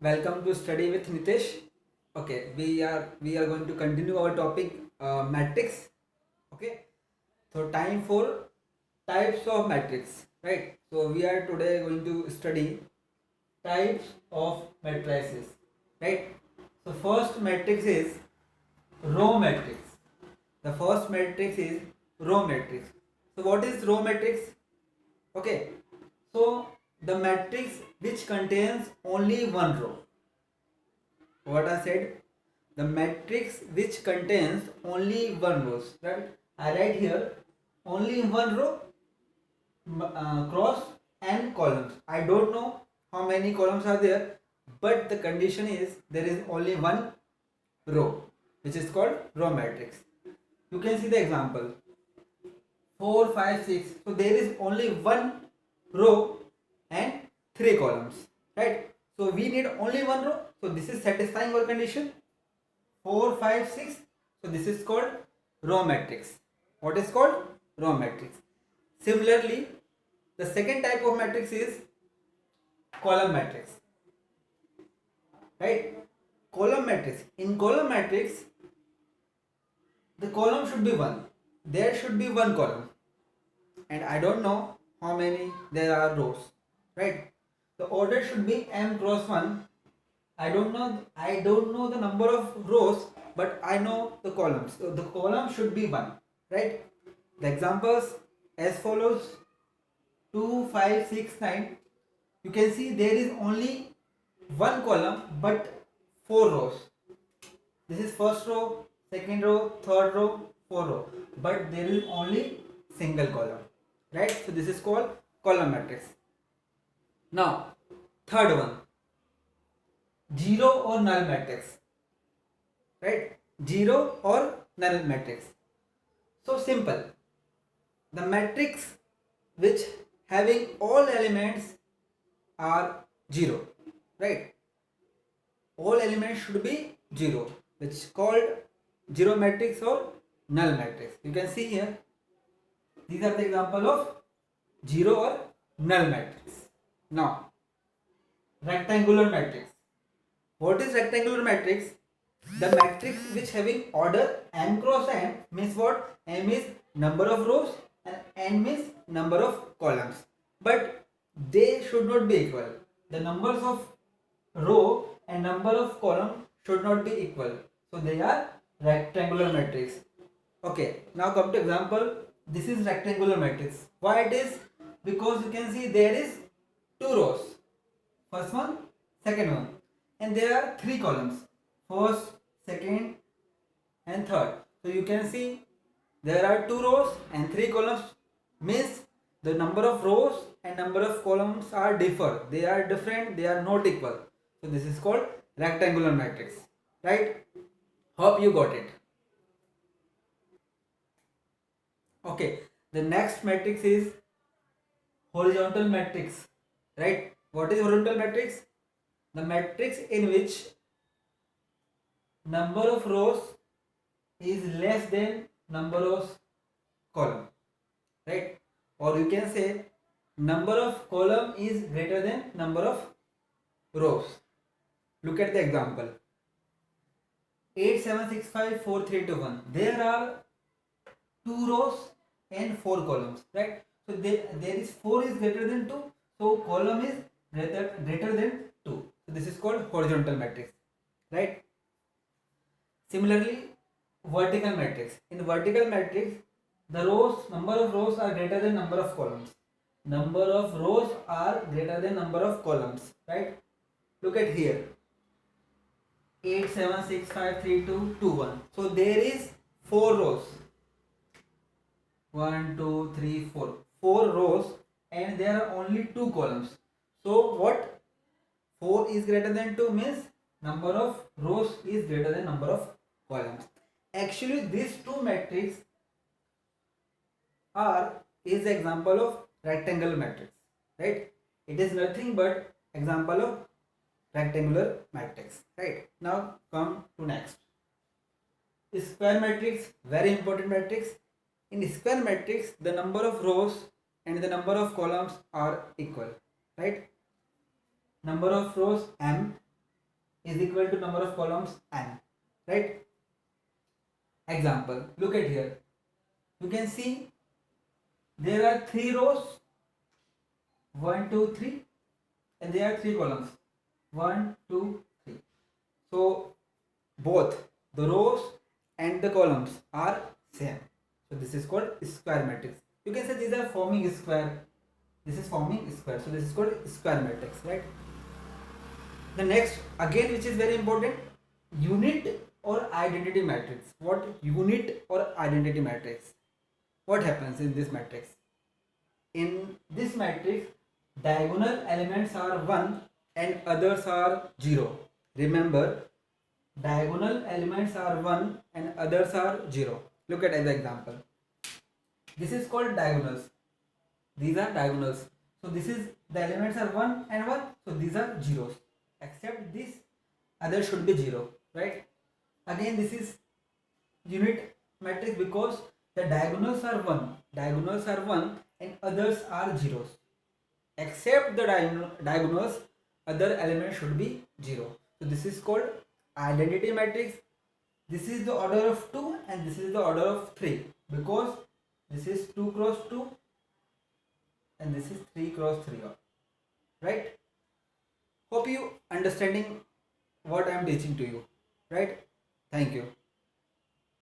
Welcome to Study with Nitesh. Okay, we are going to continue our topic matrix. Okay, so time for types of matrix, right? So we are today going to study types of matrices, right? So first matrix is row matrix. The first matrix is row matrix. So what is row matrix? Okay, so the matrix which contains only one row. What I said, the matrix which contains only one row, right? I write here only one row, cross and columns. I don't know how many columns are there, but the condition is there is only one row, which is called row matrix. You can see the example 4, 5, 6. So there is only one row and three columns, right? So we need only one row. So this is satisfying our condition. 4, 5, 6. So this is called row matrix. What is called row matrix? Similarly, the second type of matrix is column matrix, right? Column matrix. In column matrix, the column should be one. There should be one column, and I don't know how many there are rows, right? The order should be m cross 1. I don't know the number of rows, but I know the columns. So the column should be 1, right? The examples as follows: 2, 5, 6, 9. You can see there is only one column but four rows. This is first row, second row, third row, fourth row, but there is only single column, right? So this is called column matrix. Now third one, zero or null matrix, right? Zero or null matrix. So simple. The matrix which having all elements are 0, right? All elements should be 0, which is called zero matrix or null matrix. You can see here, these are the example of 0 or null matrix. Now rectangular matrix. What is rectangular matrix? The matrix which having order m cross n means what? M is number of rows and n means number of columns, but they should not be equal. The numbers of row and number of column should not be equal, so they are rectangular matrix. Okay, now come to example. This is rectangular matrix. Why it is? Because you can see there is two rows, first one, second one, and there are three columns, first, second and third. So you can see there are two rows and three columns, means the number of rows and number of columns are different. They are different, they are not equal. So this is called rectangular matrix, right? Hope you got it. Okay, the next matrix is horizontal matrix, right? What is horizontal matrix? The matrix in which number of rows is less than number of column, right? Or you can say number of column is greater than number of rows. Look at the example 8, 7, 6, 5, 4, 3, 2, 1. There are two rows and four columns, right? So there is 4 is greater than 2, so column is greater than 2. So this is called horizontal matrix, right? Similarly, vertical matrix. In vertical matrix, the number of rows are greater than number of columns. Number of rows are greater than number of columns, right? Look at here, 8, 7, 6, 5, 3, 2, 2, 1. So there is 4 rows. 1, 2, 3, 4. 4 rows and there are only 2 columns. So what? 4 is greater than 2 means number of rows is greater than number of columns. Actually, these two matrices is the example of rectangular matrix, right? It is nothing but example of rectangular matrix, right? Now come to next. Square matrix, very important matrix. In square matrix, the number of rows and the number of columns are equal, right? Number of rows m is equal to number of columns n, right? Example, look at here. You can see there are 3 rows, 1, 2, 3, and there are 3 columns, 1, 2, 3. So both the rows and the columns are same. So this is called square matrix. You can say these are forming square. This is forming square. So this is called square matrix, right? The next, again, which is very important, unit or identity matrix. What unit or identity matrix? What happens in this matrix? In this matrix, diagonal elements are 1 and others are 0. Remember, diagonal elements are 1 and others are 0. Look at the example. This is called diagonals. These are diagonals. So this is, the elements are 1 and 1. So these are zeros. Except this other should be 0, right? Again, this is unit matrix because the diagonals are 1. Diagonals are 1 and others are zeros. Except the diagonals, other elements should be 0. So this is called identity matrix. This is the order of 2 and this is the order of 3 because this is 2 cross 2 and this is 3 cross 3, right? Hope you understanding what I am teaching to you, right? Thank you.